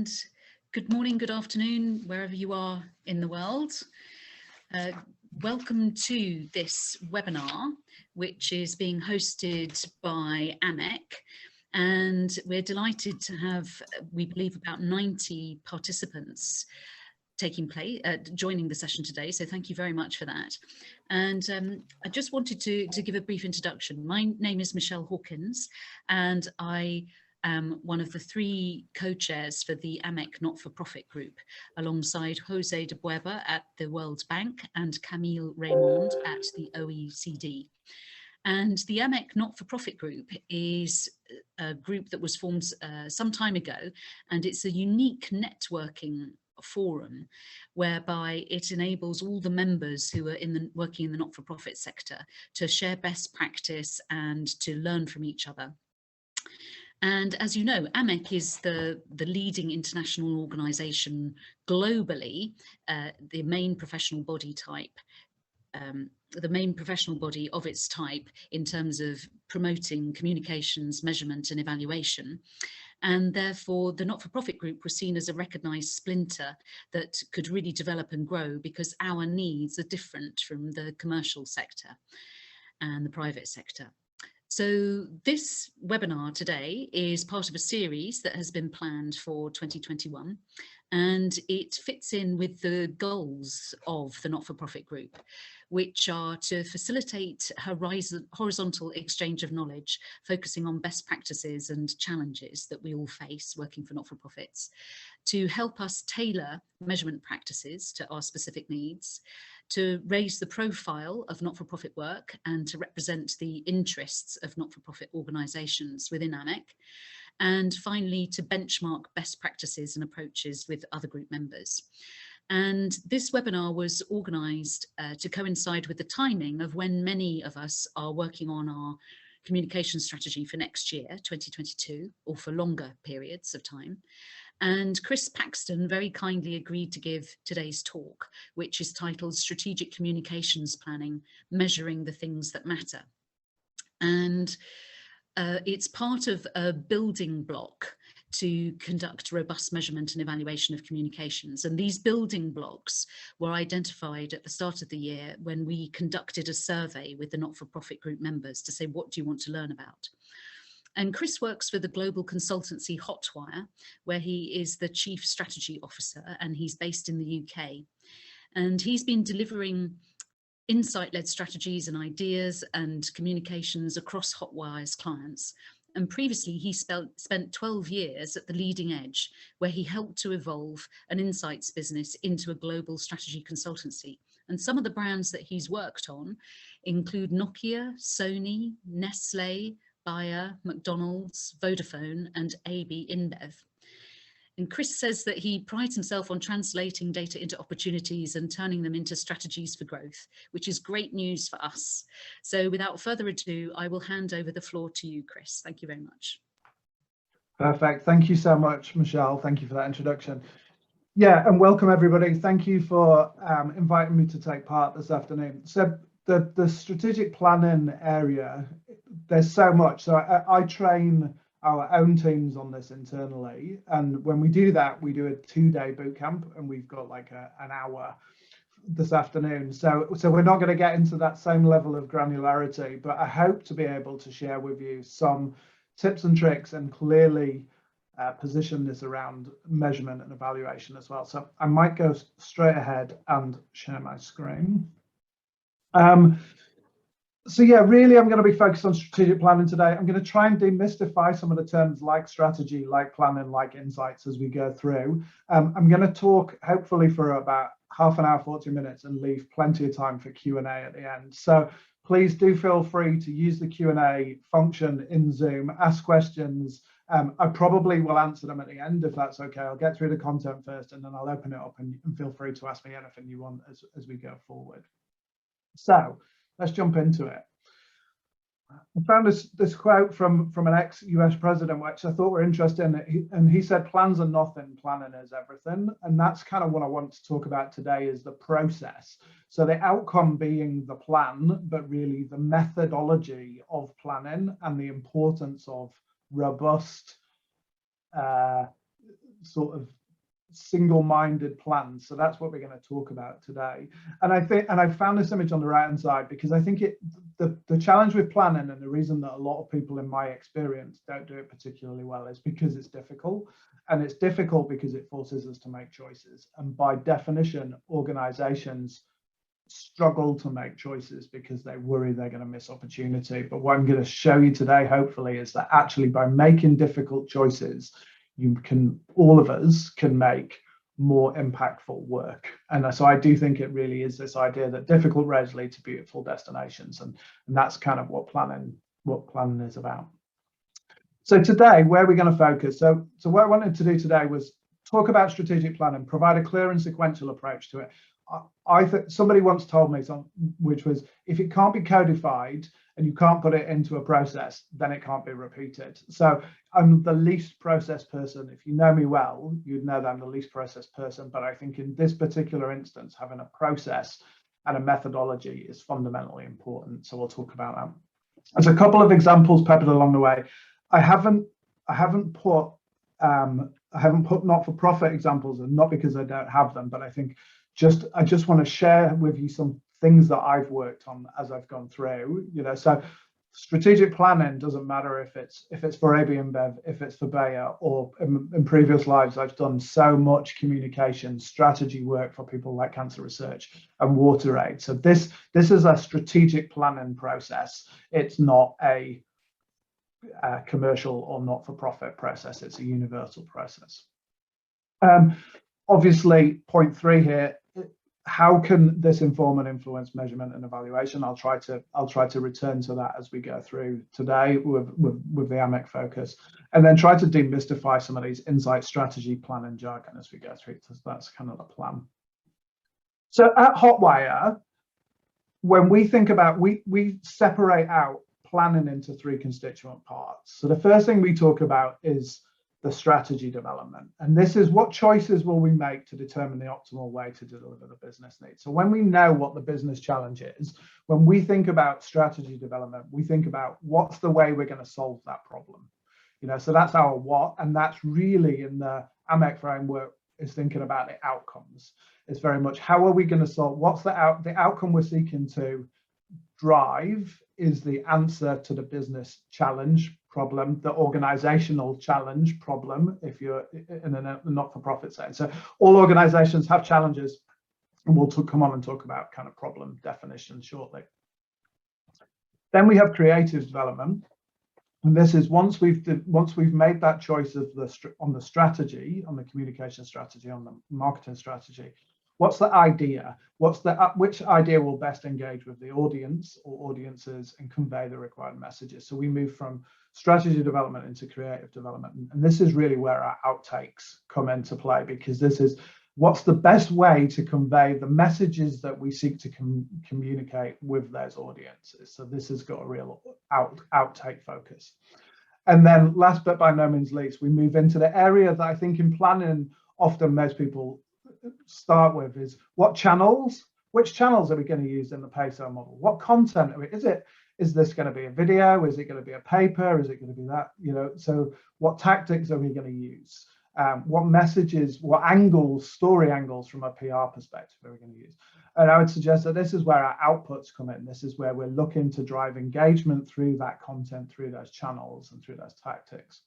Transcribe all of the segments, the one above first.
and good morning, good afternoon, wherever you are in the world. Welcome to this webinar, which is being hosted by AMEC, and we're delighted to have, we believe, about 90 participants joining the session today, so thank you very much for that. And I just wanted to give a brief introduction. My name is Michelle Hawkins, and I am one of the 3 co-chairs for the AMEC not-for-profit group, alongside Jose de Bueba at the World Bank and Camille Raymond at the OECD. And the AMEC not-for-profit group is a group that was formed some time ago, and it's a unique networking forum whereby it enables all the members who are working in the not-for-profit sector to share best practice and to learn from each other. And as you know, AMEC is the leading international organisation globally, the main professional body of its type in terms of promoting communications, measurement and evaluation. And therefore, the not-for-profit group was seen as a recognised splinter that could really develop and grow, because our needs are different from the commercial sector and the private sector. So this webinar today is part of a series that has been planned for 2021, and it fits in with the goals of the not-for-profit group, which are to facilitate horizontal exchange of knowledge, focusing on best practices and challenges that we all face working for not-for-profits, to help us tailor measurement practices to our specific needs, to raise the profile of not-for-profit work and to represent the interests of not-for-profit organisations within AMEC, and finally to benchmark best practices and approaches with other group members. And this webinar was organised to coincide with the timing of when many of us are working on our communication strategy for next year, 2022, or for longer periods of time. And Chris Paxton very kindly agreed to give today's talk, which is titled Strategic Communications Planning, Measuring the Things That Matter. And it's part of a building block to conduct robust measurement and evaluation of communications. And these building blocks were identified at the start of the year when we conducted a survey with the not-for-profit group members to say, what do you want to learn about? And Chris works for the global consultancy Hotwire, where he is the Chief Strategy Officer, and he's based in the UK. And he's been delivering insight-led strategies and ideas and communications across Hotwire's clients. And previously he spent 12 years at the leading edge, where he helped to evolve an insights business into a global strategy consultancy. And some of the brands that he's worked on include Nokia, Sony, Nestle, Bayer, McDonald's, Vodafone and AB InBev. And Chris says that he prides himself on translating data into opportunities and turning them into strategies for growth, which is great news for us. So without further ado, I will hand over the floor to you, Chris. Thank you very much. Perfect. Thank you so much, Michelle. Thank you for that introduction. Yeah, and welcome everybody. Thank you for inviting me to take part this afternoon. So the strategic planning area, there's so much. So I train our own teams on this internally, and when we do that, we do a 2-day boot camp, and we've got like an hour this afternoon. So we're not going to get into that same level of granularity, but I hope to be able to share with you some tips and tricks and clearly position this around measurement and evaluation as well. So I might go straight ahead and share my screen. So yeah, really, I'm going to be focused on strategic planning today. I'm going to try and demystify some of the terms like strategy, like planning, like insights as we go through. I'm going to talk hopefully for about half an hour, 40 minutes, and leave plenty of time for Q&A at the end. So please do feel free to use the Q&A function in Zoom, ask questions. I probably will answer them at the end if that's okay. I'll get through the content first, and then I'll open it up, and feel free to ask me anything you want as we go forward. So let's jump into it. I found this quote from an ex-US president, which I thought were interesting, and he said, "Plans are nothing, planning is everything." And that's kind of what I want to talk about today, is the process. So the outcome being the plan, but really the methodology of planning and the importance of robust sort of single-minded plans. So that's what we're going to talk about today. And I found this image on the right hand side because I think the challenge with planning, and the reason that a lot of people in my experience don't do it particularly well, is because it's difficult. And it's difficult because it forces us to make choices. And by definition, organizations struggle to make choices because they worry they're going to miss opportunity. But what I'm going to show you today, hopefully, is that actually by making difficult choices, all of us can make more impactful work. And so I do think it really is this idea that difficult roads lead to beautiful destinations, and that's kind of what planning is about. So today, where are we going to focus? So what I wanted to do today was talk about strategic planning, provide a clear and sequential approach to it. I think somebody once told me something, which was, if it can't be codified and you can't put it into a process, then it can't be repeated. So I'm the least process person. If you know me well, you'd know that I'm the least process person. But I think in this particular instance, having a process and a methodology is fundamentally important. So we'll talk about that. There's a couple of examples peppered along the way. I haven't put not-for-profit examples, and not because I don't have them, but I think I just want to share with you some things that I've worked on as I've gone through. So strategic planning doesn't matter if it's for AB InBev, if it's for Bayer, or in previous lives I've done so much communication strategy work for people like Cancer Research and WaterAid. So this is a strategic planning process. It's not a commercial or not-for-profit process. It's a universal process. Obviously, point 3 here. How can this inform and influence measurement and evaluation? I'll try to return to that as we go through today with the AMEC focus, and then try to demystify some of these insight, strategy, plan, and jargon as we go through. So that's kind of the plan. So at Hotwire, when we think about, we separate out planning into 3 constituent parts. So the first thing we talk about is the strategy development. And this is, what choices will we make to determine the optimal way to deliver the business needs? So when we know what the business challenge is, when we think about strategy development, we think about what's the way we're going to solve that problem. So that's our what, and that's really in the AMEC framework is thinking about the outcomes. It's very much, how are we going to solve, what's the outcome we're seeking to drive is the answer to the business challenge problem, the organizational challenge problem, if you're in a not-for-profit setting. So all organizations have challenges, and we'll come on and talk about kind of problem definition shortly. Then we have creative development, and this is once we've made that choice on the strategy, on the communication strategy, on the marketing strategy. What's the idea? Which idea will best engage with the audience or audiences and convey the required messages? So we move from strategy development into creative development. And this is really where our outtakes come into play, because this is what's the best way to convey the messages that we seek to communicate with those audiences. So this has got a real outtake focus. And then last but by no means least, we move into the area that I think in planning often most people start with is which channels are we going to use in the PASO model? What content is this going to be a video? Is it going to be a paper? Is it going to be that? So what tactics are we going to use? What messages, what angles, story angles from a PR perspective are we going to use? And I would suggest that this is where our outputs come in. This is where we're looking to drive engagement through that content, through those channels and through those tactics.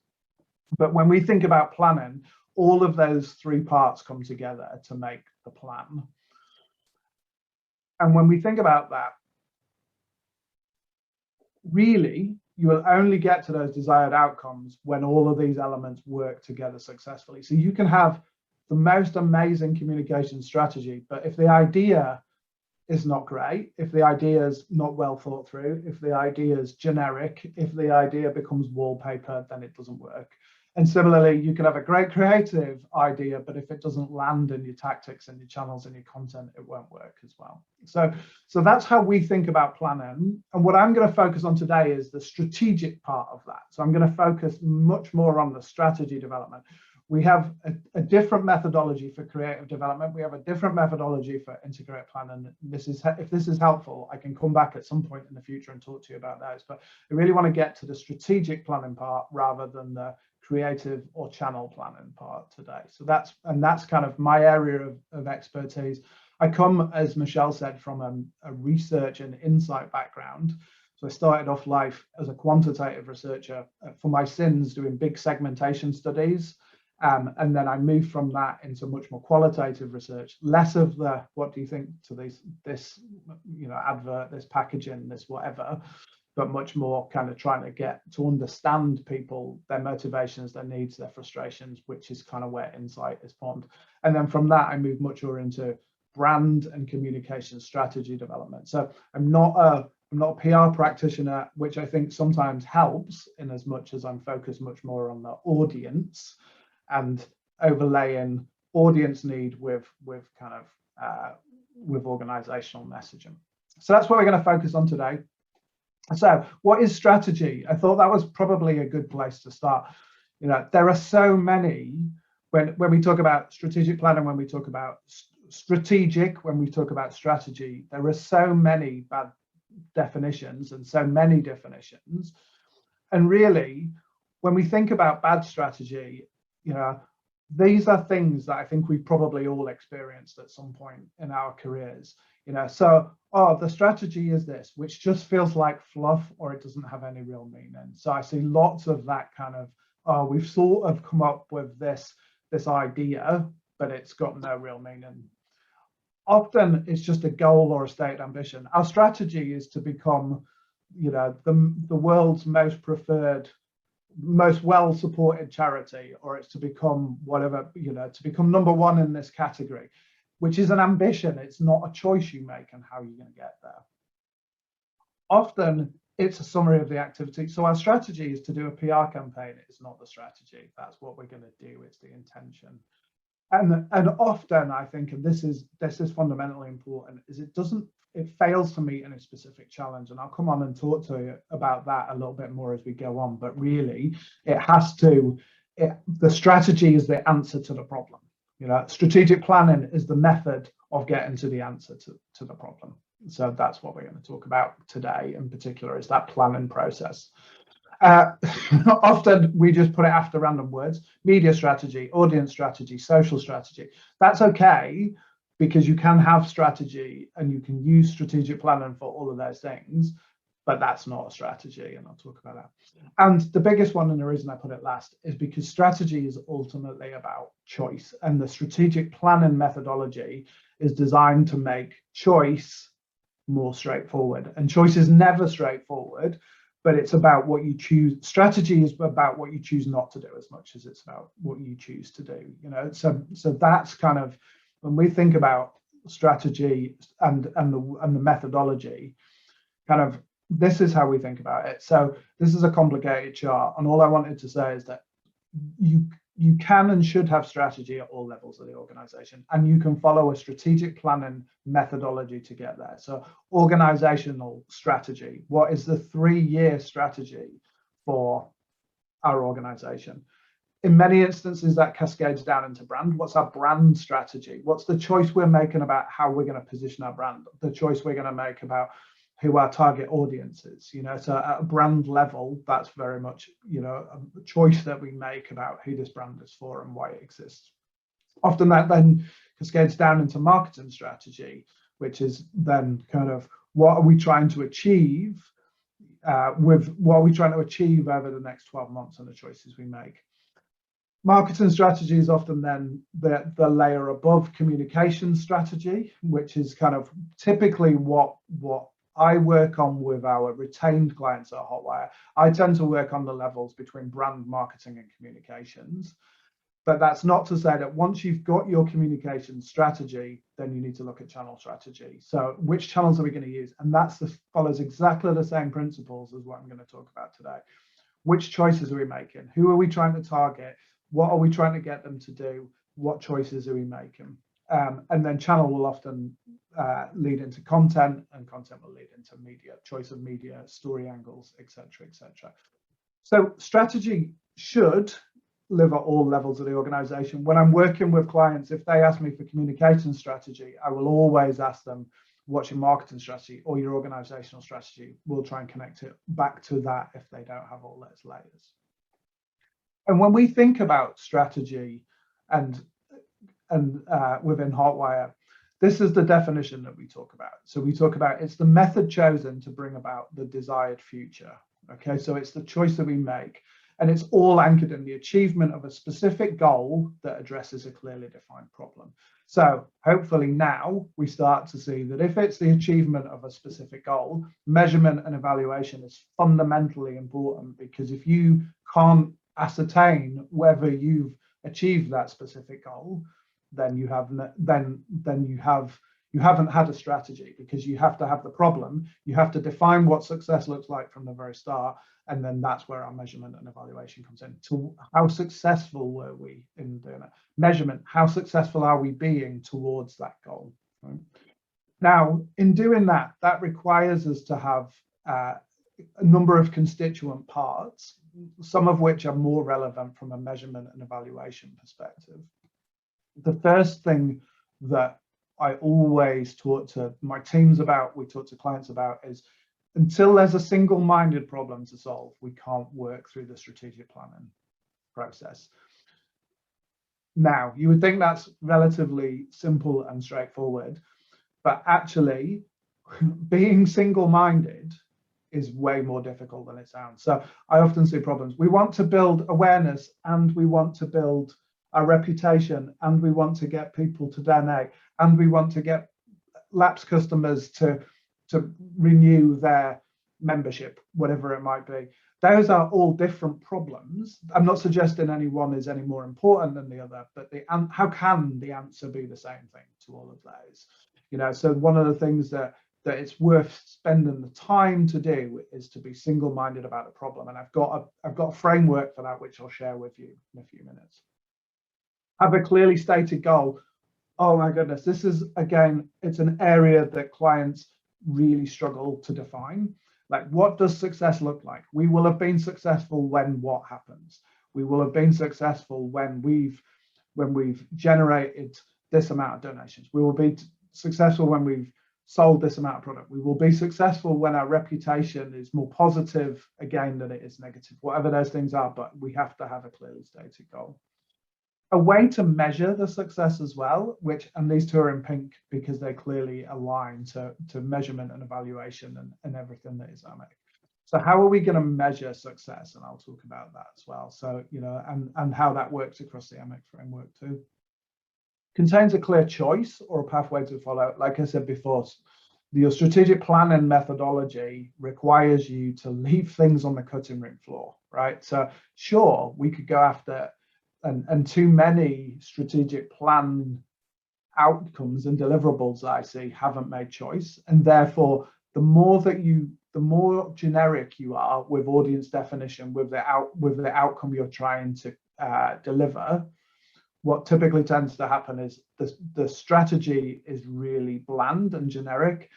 But when we think about planning, all of those 3 parts come together to make the plan. And when we think about that, really, you will only get to those desired outcomes when all of these elements work together successfully. So you can have the most amazing communication strategy, but if the idea is not great, if the idea is not well thought through, if the idea is generic, if the idea becomes wallpaper, then it doesn't work. And similarly, you can have a great creative idea, but if it doesn't land in your tactics and your channels and your content, it won't work as well. So that's how we think about planning. And what I'm going to focus on today is the strategic part of that. So I'm going to focus much more on the strategy development. We have a different methodology for creative development. We have a different methodology for integrated planning. If this is helpful, I can come back at some point in the future and talk to you about those. But I really want to get to the strategic planning part rather than the creative or channel planning part today. So that's kind of my area of expertise. I come, as Michelle said, from a research and insight background. So I started off life as a quantitative researcher for my sins, doing big segmentation studies. And then I moved from that into much more qualitative research, less of the, what do you think to this advert, this packaging, this whatever, but much more kind of trying to get to understand people, their motivations, their needs, their frustrations, which is kind of where insight is formed. And then from that, I moved much more into brand and communication strategy development. So I'm not a PR practitioner, which I think sometimes helps in as much as I'm focused much more on the audience and overlaying audience need with kind of with organizational messaging. So that's what we're going to focus on today. So what is strategy? I thought that was probably a good place to start. You know, there are so many, when we talk about strategic planning, when we talk about strategic, when we talk about strategy, there are so many bad definitions and so many definitions. And really, when we think about bad strategy, you know, these are things that I think we've probably all experienced at some point in our careers. You know, so, oh, the strategy is this, which just feels like fluff, or it doesn't have any real meaning. So I see lots of that kind of, oh, we've sort of come up with this idea, but it's got no real meaning. Often it's just a goal or a stated ambition. Our strategy is to become, you know, the world's most preferred, most well-supported charity, or it's to become whatever, you know, to become number one in this category, which is an ambition. It's not a choice you make and how you're going to get there. Often it's a summary of the activity. So our strategy is to do a PR campaign. It's not the strategy. That's what we're going to do. It's the intention. And often I think, and this is fundamentally important, is it fails to meet any specific challenge. And I'll come on and talk to you about that a little bit more as we go on. But really, the strategy is the answer to the problem. You know, strategic planning is the method of getting to the answer to the problem. So that's what we're going to talk about today in particular, is that planning process. Often we just put it after random words: media strategy, audience strategy, social strategy. That's okay, because you can have strategy and you can use strategic planning for all of those things, but that's not a strategy, and I'll talk about that. And the biggest one, and the reason I put it last, is because strategy is ultimately about choice, and the strategic planning methodology is designed to make choice more straightforward. And choice is never straightforward, but it's about what you choose. Strategy is about what you choose not to do as much as it's about what you choose to do. You know, so that's kind of, when we think about strategy and the methodology, kind of, this is how we think about it. So this is a complicated chart, and all I wanted to say is that you can and should have strategy at all levels of the organization, and you can follow a strategic planning methodology to get there. So organizational strategy, what is the 3-year strategy for our organization? In many instances, that cascades down into brand. What's our brand strategy? What's the choice we're making about how we're going to position our brand? The choice we're going to make about who our target audience is. You know, so at a brand level, that's very much, you know, a choice that we make about who this brand is for and why it exists. Often that then cascades down into marketing strategy, which is then kind of, what are we trying to achieve over the next 12 months and the choices we make. Marketing strategy is often then the layer above communication strategy, which is kind of typically what I work on with our retained clients at Hotwire. I tend to work on the levels between brand, marketing, and communications. But that's not to say that once you've got your communication strategy, then you need to look at channel strategy. So which channels are we going to use? And follows exactly the same principles as what I'm going to talk about today. Which choices are we making? Who are we trying to target? What are we trying to get them to do? What choices are we making? And then channel will often lead into content, and content will lead into media, choice of media, story angles, etc., etc. So strategy should live at all levels of the organization. When I'm working with clients, if they ask me for communication strategy, I will always ask them, what's your marketing strategy or your organizational strategy? We'll try and connect it back to that if they don't have all those layers. And when we think about strategy and within Hotwire, this is the definition that we talk about. So we talk about it's the method chosen to bring about the desired future. Okay, so it's the choice that we make, and it's all anchored in the achievement of a specific goal that addresses a clearly defined problem. So hopefully now we start to see that if it's the achievement of a specific goal, measurement and evaluation is fundamentally important, because if you can't ascertain whether you've achieved that specific goal, then you haven't had a strategy, because you have to have the problem, you have to define what success looks like from the very start, and then that's where our measurement and evaluation comes in. To how successful were we in doing it? Measurement, how successful are we being towards that goal? Right? Now, in doing that, that requires us to have a number of constituent parts, some of which are more relevant from a measurement and evaluation perspective. The first thing that I always talk to my teams about, we talk to clients about, is until there's a single-minded problem to solve, we can't work through the strategic planning process. Now, you would think that's relatively simple and straightforward, but actually being single-minded is way more difficult than it sounds. So I often see problems. We want to build awareness, and we want to build our reputation, and we want to get people to donate, and we want to get lapsed customers to renew their membership, whatever it might be. Those are all different problems. I'm not suggesting any one is any more important than the other, but how can the answer be the same thing to all of those? You know, so one of the things that it's worth spending the time to do is to be single-minded about a problem, and I've got a framework for that, which I'll share with you in a few minutes. Have a clearly stated goal. Oh my goodness, this is, again, it's an area that clients really struggle to define. Like, what does success look like? We will have been successful when what happens? We will have been successful when we've generated this amount of donations. We will be successful when we've sold this amount of product. We will be successful when our reputation is more positive, again, than it is negative, whatever those things are, but we have to have a clearly stated goal. A way to measure the success as well, and these two are in pink because they clearly align to measurement and evaluation and everything that is AMEC. So how are we going to measure success? And I'll talk about that as well. So, you know, and how that works across the AMEC framework too. Contains a clear choice or a pathway to follow. Like I said before, your strategic planning methodology requires you to leave things on the cutting room floor, right? So sure, we could go after and too many strategic plan outcomes and deliverables that I see haven't made choice, and therefore the more generic you are with audience definition, with the outcome you're trying to deliver, what typically tends to happen is the strategy is really bland and generic,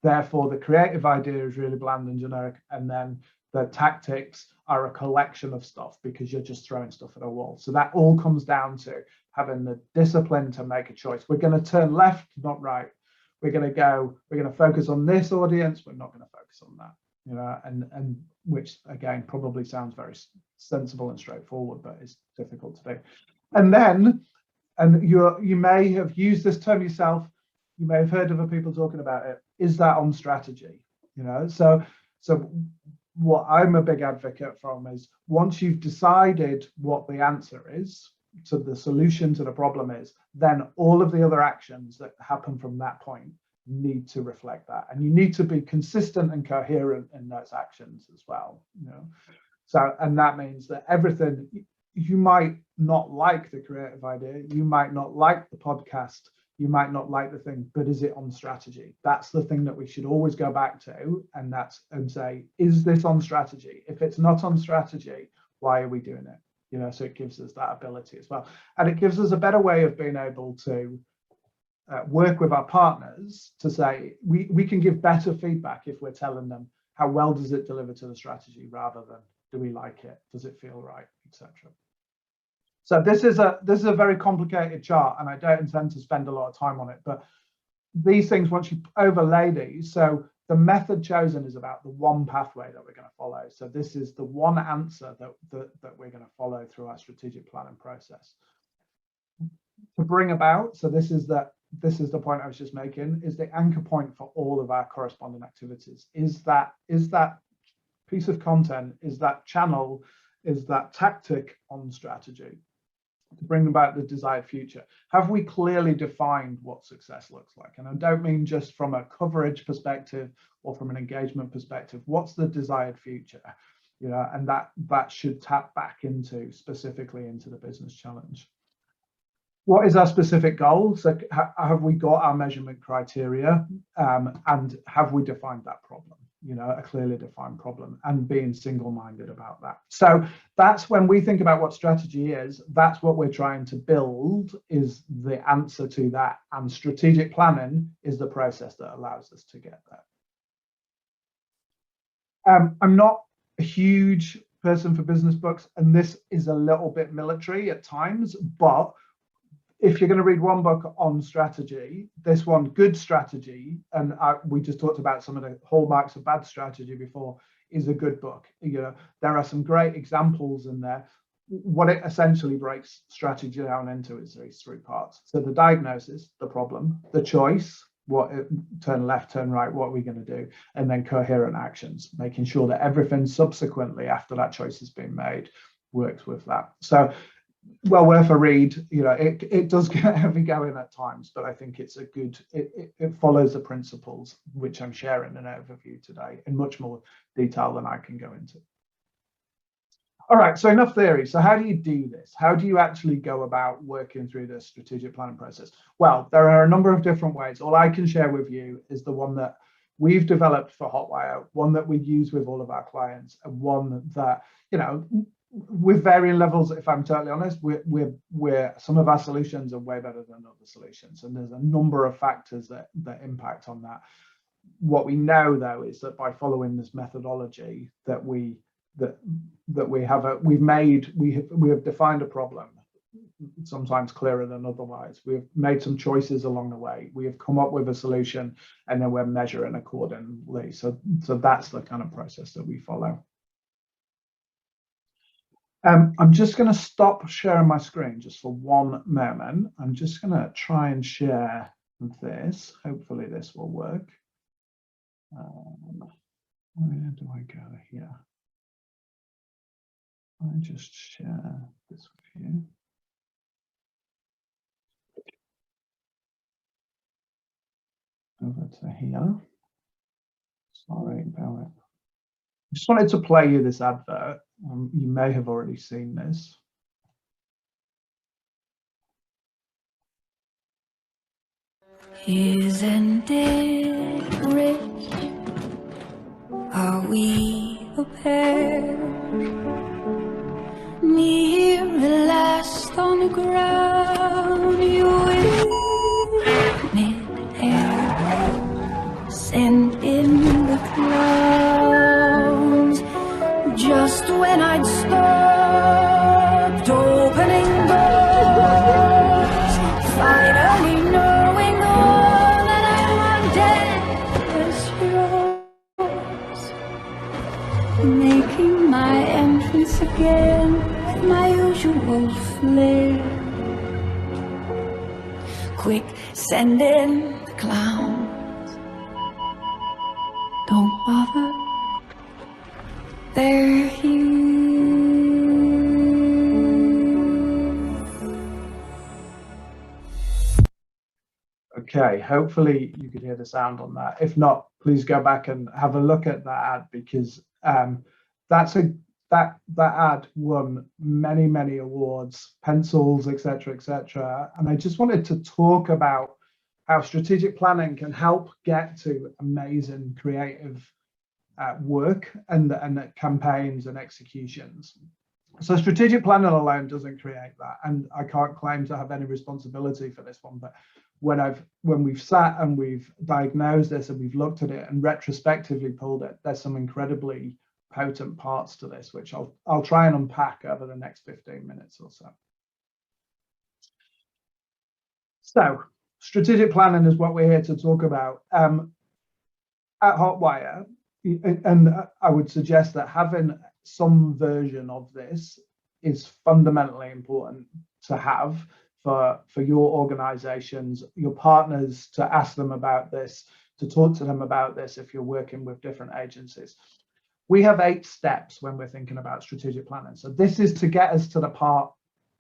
therefore the creative idea is really bland and generic, and then the tactics are a collection of stuff because you're just throwing stuff at a wall. So that all comes down to having the discipline to make a choice. We're going to turn left, not right. We're going to focus on this audience. We're not going to focus on that, you know, and which again, probably sounds very sensible and straightforward, but it's difficult to do. And then, you may have used this term yourself. You may have heard other people talking about it. Is that on strategy? You know, so what I'm a big advocate from is once you've decided what the answer is, to the solution to the problem is, then all of the other actions that happen from that point need to reflect that. And you need to be consistent and coherent in those actions as well. You know, so, and that means that everything, you might not like the creative idea, you might not like the podcast, you might not like the thing, but is it on strategy? That's the thing that we should always go back to, and say, is this on strategy? If it's not on strategy, why are we doing it? You know, so it gives us that ability as well. And it gives us a better way of being able to work with our partners to say, we can give better feedback if we're telling them how well does it deliver to the strategy, rather than do we like it? Does it feel right, etc. So this is a very complicated chart, and I don't intend to spend a lot of time on it, but these things, once you overlay these, so the method chosen is about the one pathway that we're going to follow. So this is the one answer that we're going to follow through our strategic planning process. To bring about, so this is the point I was just making, is the anchor point for all of our corresponding activities. Is that piece of content, is that channel, is that tactic on strategy to bring about the desired future? Have we clearly defined what success looks like? And I don't mean just from a coverage perspective or from an engagement perspective. What's the desired future? You know, and that should tap back into specifically into the business challenge. What is our specific goal? So have we got our measurement criteria, and have we defined that problem? You know, a clearly defined problem, and being single-minded about that. So that's when we think about what strategy is, that's what we're trying to build, is the answer to that. And strategic planning is the process that allows us to get there. I'm not a huge person for business books, and this is a little bit military at times, but if you're going to read one book on strategy, this one, Good Strategy, and we just talked about some of the hallmarks of bad strategy before, is a good book. You know, there are some great examples in there. What it essentially breaks strategy down into is these three parts. So the diagnosis, the problem, the choice, turn left, turn right, what are we going to do, and then coherent actions, making sure that everything subsequently after that choice has been made works with that. So well worth a read. You know, it does get heavy going at times, but I think it's a good, it follows the principles which I'm sharing an overview today in much more detail than I can go into. All right, so enough theory. So how do you do this? How do you actually go about working through the strategic planning process? Well, there are a number of different ways. All I can share with you is the one that we've developed for Hotwire, one that we use with all of our clients, and one that, you know, with varying levels, if I'm totally honest, we're some of our solutions are way better than other solutions, and there's a number of factors that impact on that. What we know though is that by following this methodology that we have defined a problem, sometimes clearer than otherwise. We've made some choices along the way. We have come up with a solution, and then we're measuring accordingly. So that's the kind of process that we follow. I'm just going to stop sharing my screen just for one moment. I'm just going to try and share this. Hopefully this will work. Where do I go here? I just share this with you. Over to here. Sorry about it. I just wanted to play you this advert. You may have already seen this. Isn't it rich? Are we a pair? Me here at last on the ground, you in mid-air, sent in the clouds. Just when I'd stopped opening doors, finally knowing all that I wanted was yours, making my entrance again with my usual flair. Quick, send in the clowns. Don't bother. They're here. Okay, hopefully you could hear the sound on that. If not, please go back and have a look at that ad, because that ad won many awards, pencils, etc. And I just wanted to talk about how strategic planning can help get to amazing creative work and campaigns and executions. So strategic planning alone doesn't create that, and I can't claim to have any responsibility for this one, but when we've sat and we've diagnosed this and we've looked at it and retrospectively pulled it, there's some incredibly potent parts to this, which I'll try and unpack over the next 15 minutes or so. So strategic planning is what we're here to talk about. at Hotwire, and I would suggest that having some version of this is fundamentally important to have for your organizations, your partners, to ask them about this, to talk to them about this if you're working with different agencies. We have 8 steps when we're thinking about strategic planning. So this is to get us to the part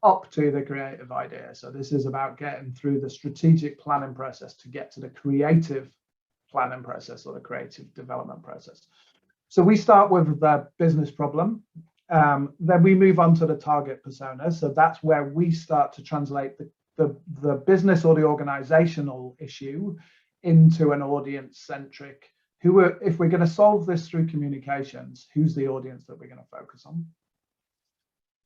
up to the creative idea. So this is about getting through the strategic planning process to get to the creative planning process or the creative development process. So we start with the business problem. Then we move on to the target persona. So that's where we start to translate the business or the organizational issue into an audience-centric, if we're going to solve this through communications, who's the audience that we're going to focus on?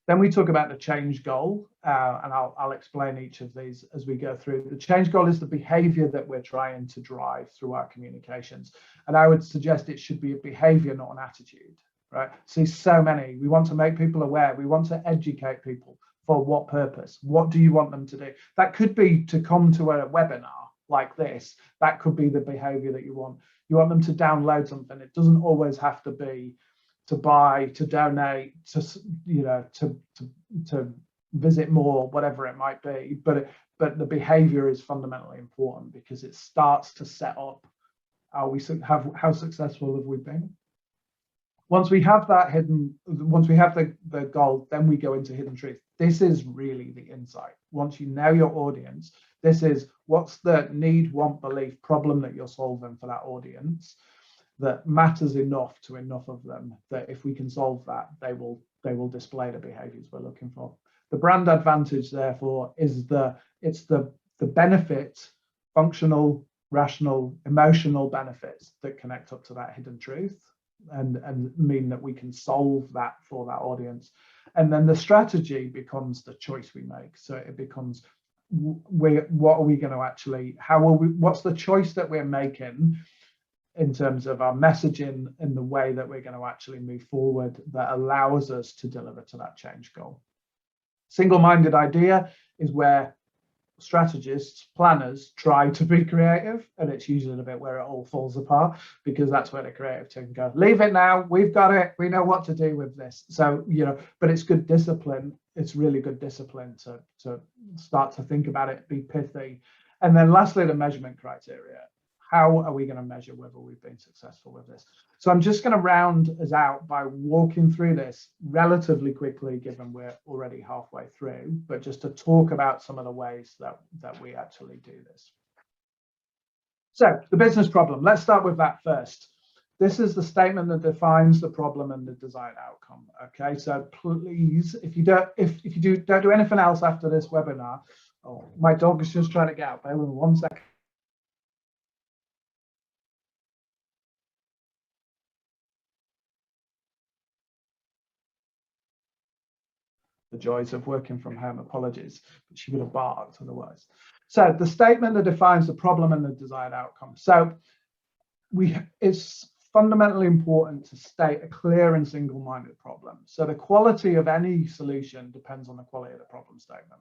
Then we talk about the change goal, and I'll explain each of these as we go through. The change goal is the behavior that we're trying to drive through our communications. And I would suggest it should be a behavior, not an attitude, right? See, so many, we want to make people aware. We want to educate people. For what purpose? What do you want them to do? That could be to come to a webinar like this. That could be the behavior that you want. You want them to download something. It doesn't always have to be to buy, to donate, to to visit more, whatever it might be. But the behavior is fundamentally important because it starts to set up how successful have we been. Once we have that once we have the goal, then we go into hidden truth. This is really the insight. Once you know your audience, this is what's the need, want, belief, problem that you're solving for that audience that matters enough to enough of them that if we can solve that, they will display the behaviors we're looking for. The brand advantage, therefore, is the benefit, functional, rational, emotional benefits that connect up to that hidden truth and mean that we can solve that for that audience. And then the strategy becomes the choice we make. So it becomes what are we going to actually, what's the choice that we're making in terms of our messaging and the way that we're going to actually move forward that allows us to deliver to that change goal. Single-minded idea is where strategists, planners try to be creative, and it's usually the bit where it all falls apart because that's where the creative team go, leave it now, we've got it, we know what to do with this. So, but it's good discipline. It's really good discipline to start to think about it, be pithy. And then lastly, the measurement criteria. How are we going to measure whether we've been successful with this? So I'm just going to round us out by walking through this relatively quickly, given we're already halfway through, but just to talk about some of the ways that we actually do this. So the business problem, let's start with that first. This is the statement that defines the problem and the desired outcome. Okay, so please, if you don't do anything else after this webinar, my dog is just trying to get out. Bear with me 1 second. The joys of working from home, apologies, but she would have barked otherwise. So the statement that defines the problem and the desired outcome. So it's fundamentally important to state a clear and single-minded problem. So the quality of any solution depends on the quality of the problem statement.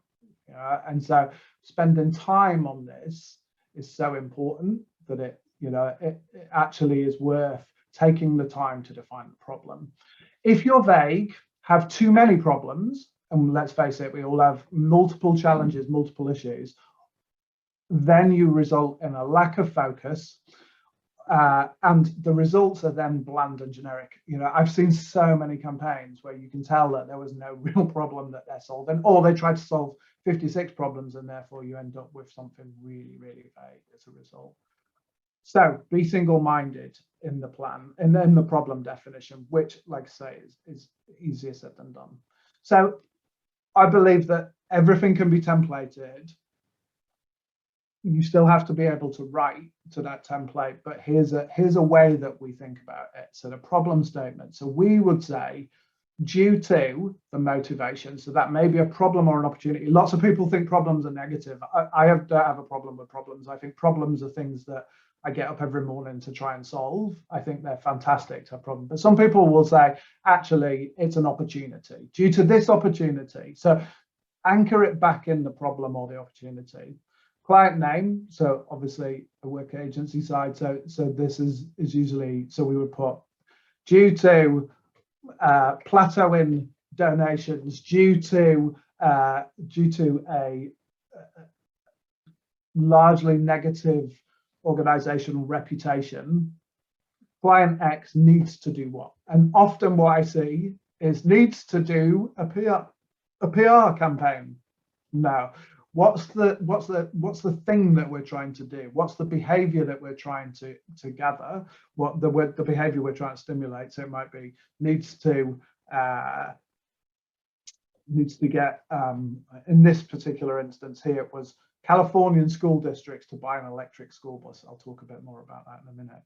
And so spending time on this is so important that it actually is worth taking the time to define the problem. If you're vague, have too many problems, and let's face it, we all have multiple challenges, multiple issues, then you result in a lack of focus, and the results are then bland and generic. I've seen so many campaigns where you can tell that there was no real problem that they're solving, or they tried to solve 56 problems, and therefore you end up with something really, really vague as a result. So be single-minded in the plan and then the problem definition, which, like I say, is easier said than done. So I believe that everything can be templated. You still have to be able to write to that template, but here's a way that we think about it. So the problem statement. So we would say, due to the motivation, so that may be a problem or an opportunity. Lots of people think problems are negative. I don't have a problem with problems. I think problems are things that I get up every morning to try and solve. I think they're fantastic to have problems. But some people will say, actually, it's an opportunity. Due to this opportunity. So anchor it back in the problem or the opportunity. Client name, so obviously a work agency side. So this is usually, so we would put due to plateauing donations, due to a largely negative organizational reputation, client X needs to do what? And often what I see is needs to do a PR campaign. No. What's the thing that we're trying to do? What's the behavior that we're trying to gather? What the behavior we're trying to stimulate? So it might be needs to get, in this particular instance here, it was Californian school districts to buy an electric school bus. I'll talk a bit more about that in a minute.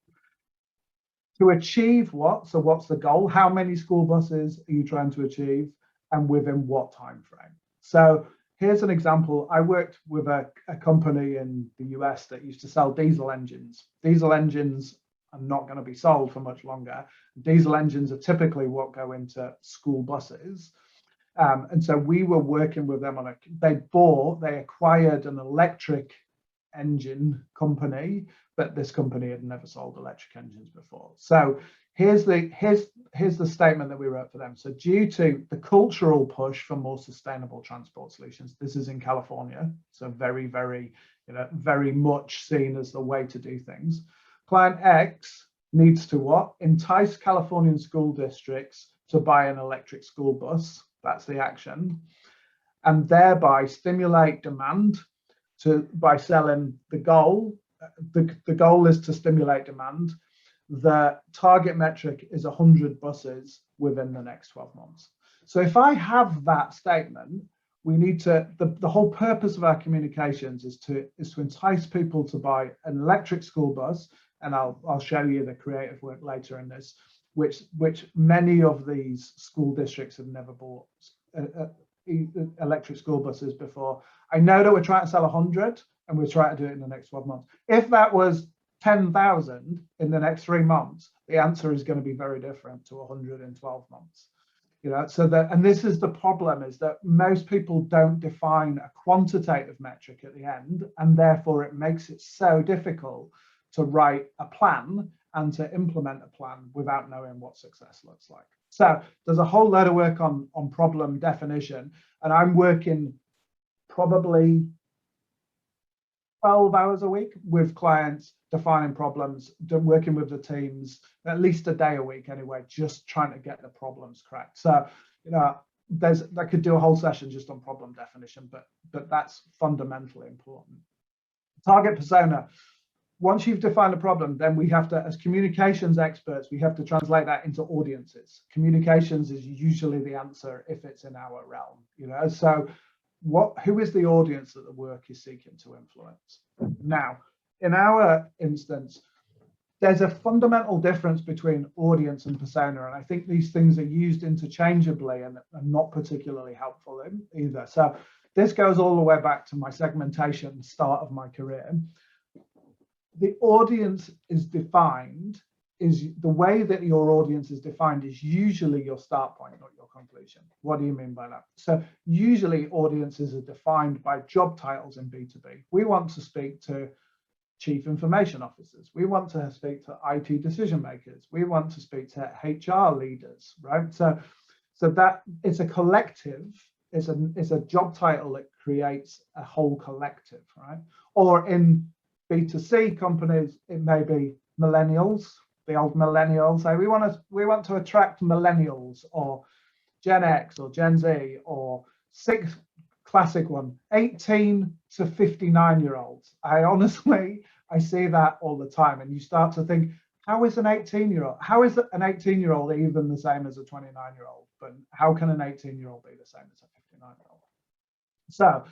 To achieve what? So what's the goal? How many school buses are you trying to achieve, and within what time frame? So here's an example. I worked with a company in the US that used to sell diesel engines. Diesel engines are not going to be sold for much longer. Diesel engines are typically what go into school buses. And so we were working with them on they acquired an electric engine company, but this company had never sold electric engines before. So here's the statement that we wrote for them. So due to the cultural push for more sustainable transport solutions, this is in California, so very, very, very much seen as the way to do things. Client X needs to what? Entice Californian school districts to buy an electric school bus. That's the action, and thereby stimulate demand by selling the goal. The goal is to stimulate demand. The target metric is 100 buses within the next 12 months. So if I have that statement, we need to, the whole purpose of our communications is to entice people to buy an electric school bus, and I'll show you the creative work later in this, which many of these school districts have never bought electric school buses before. I know that we're trying to sell 100 and we're trying to do it in the next 12 months. If that was 10,000 in the next 3 months, the answer is going to be very different to 100 in 12 months. So that, and this is the problem, is that most people don't define a quantitative metric at the end, and therefore it makes it so difficult to write a plan and to implement a plan without knowing what success looks like. So there's a whole load of work on problem definition, and I'm working probably 12 hours a week with clients defining problems, working with the teams at least a day a week anyway, just trying to get the problems correct. So I could do a whole session just on problem definition, but that's fundamentally important. Target persona. Once you've defined a problem, then we have to, as communications experts, we have to translate that into audiences. Communications is usually the answer if it's in our realm, So who is the audience that the work is seeking to influence? Now, in our instance, there's a fundamental difference between audience and persona, and I think these things are used interchangeably and are not particularly helpful either. So this goes all the way back to my segmentation start of my career. The audience is defined, the way that your audience is defined is usually your start point, not your conclusion. What do you mean by that? So usually audiences are defined by job titles in B2B. We want to speak to chief information officers. We want to speak to IT decision makers. We want to speak to HR leaders, right? So that it's a collective. It's a job title that creates a whole collective, right? Or in B2C companies, it may be millennials, the old millennials. So we want to attract millennials, or Gen X or Gen Z, or classic one, 18 to 59-year-olds. I see that all the time, and you start to think, how is an 18-year-old? How is an 18-year-old even the same as a 29-year-old? But how can an 18-year-old be the same as a 59-year-old? So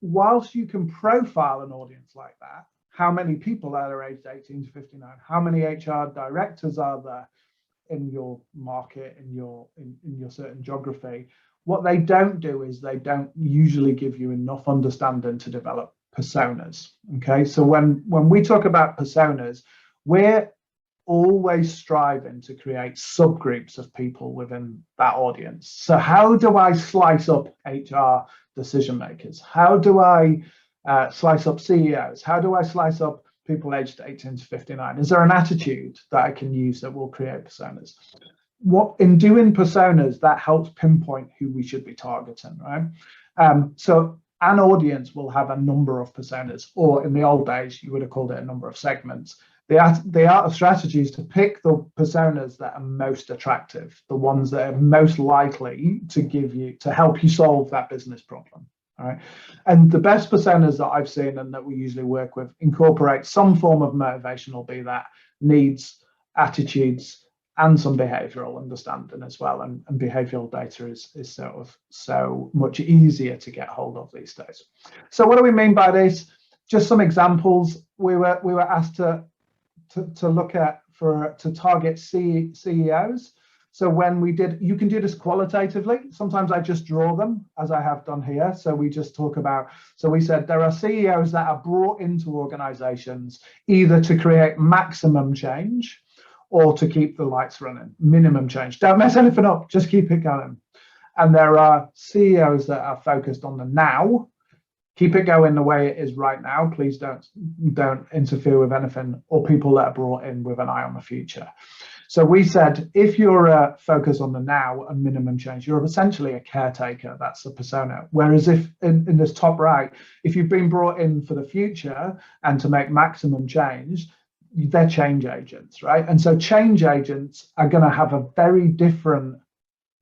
whilst you can profile an audience like that, how many people are there aged 18 to 59? How many HR directors are there in your market, in your certain geography? What they don't do is they don't usually give you enough understanding to develop personas. Okay, so when we talk about personas, we're always striving to create subgroups of people within that audience. So how do I slice up HR decision makers? How do I slice up CEOs. How do I slice up people aged 18 to 59? Is there an attitude that I can use that will create personas? What in doing personas, that helps pinpoint who we should be targeting, right? So an audience will have a number of personas, or in the old days, you would have called it a number of segments. The art of strategy is to pick the personas that are most attractive, the ones that are most likely to help you solve that business problem. All right. And the best personas that I've seen and that we usually work with incorporate some form of motivational, be that needs, attitudes, and some behavioral understanding as well. And behavioral data is sort of so much easier to get hold of these days. So what do we mean by this? Just some examples. We were asked to look at to target CEOs. So when we did, you can do this qualitatively. Sometimes I just draw them, as I have done here. So we just talk about, so we said there are CEOs that are brought into organizations either to create maximum change or to keep the lights running, minimum change. Don't mess anything up, just keep it going. And there are CEOs that are focused on the now. Keep it going the way it is right now. Please don't interfere with anything, or people that are brought in with an eye on the future. So we said, if you're focused on the now and minimum change, you're essentially a caretaker. That's the persona. Whereas if in this top right, if you've been brought in for the future and to make maximum change, they're change agents, right? And so change agents are going to have a very different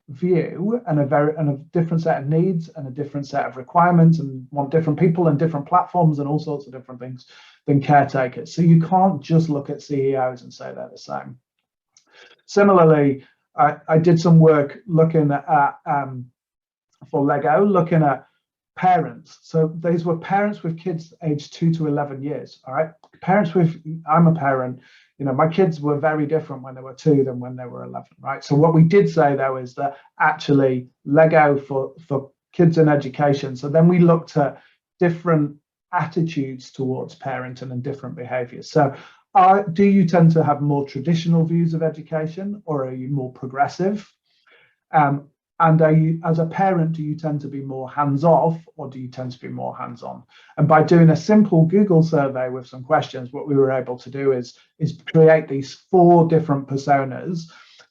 view and a different set of needs and a different set of requirements, and want different people and different platforms and all sorts of different things than caretakers. So you can't just look at CEOs and say they're the same. Similarly, I did some work looking at for Lego, looking at parents. So these were parents with kids aged 2 to 11 years. All right, parents with, I'm a parent, you know, my kids were very different when they were 2 than when they were 11, right? So what we did say though is that actually Lego for kids in education. So then we looked at different attitudes towards parenting and different behaviors. So do you tend to have more traditional views of education, or are you more progressive? And are you, as a parent, do you tend to be more hands-off, or do you tend to be more hands-on? And by doing a simple Google survey with some questions, what we were able to do is create these 4 different personas.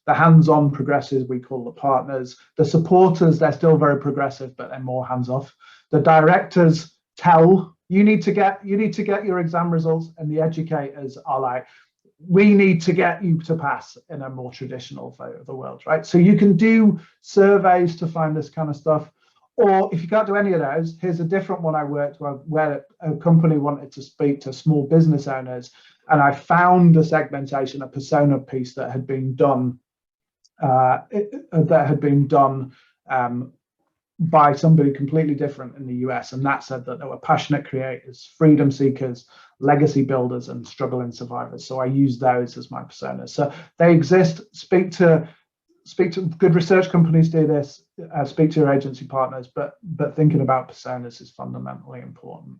The hands-on progressives, we call the partners. The supporters, they're still very progressive, but they're more hands-off. The directors tell you need to get your exam results, and the educators are like, we need to get you to pass, in a more traditional view of the world, right? So you can do surveys to find this kind of stuff, or if you can't do any of those, here's a different one I worked with where a company wanted to speak to small business owners, and I found a segmentation, a persona piece that had been done by somebody completely different in the US, and that said that there were passionate creators, freedom seekers, legacy builders, and struggling survivors. So I use those as my personas. So they exist. Speak to good research companies, do this. Speak to your agency partners, but thinking about personas is fundamentally important.